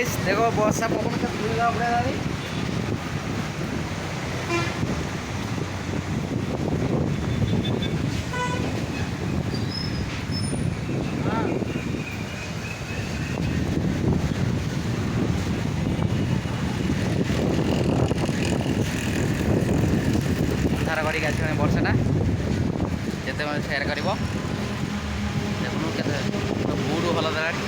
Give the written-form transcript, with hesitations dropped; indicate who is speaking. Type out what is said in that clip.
Speaker 1: Guys देखो ବର୍ଷା ପବନ କେତେ ଜୋରରେ ଉଠେଇଲାଣି। ଅନ୍ଧାର କରିକି ଆସିଲାଣି ବର୍ଷାଟା ଯେତେବେଳେ ସେୟାର କରିବ ଦେଖୁନୁ କେତେ ବୁଡ଼ୁ ଭଲ ଦେଲାଣି।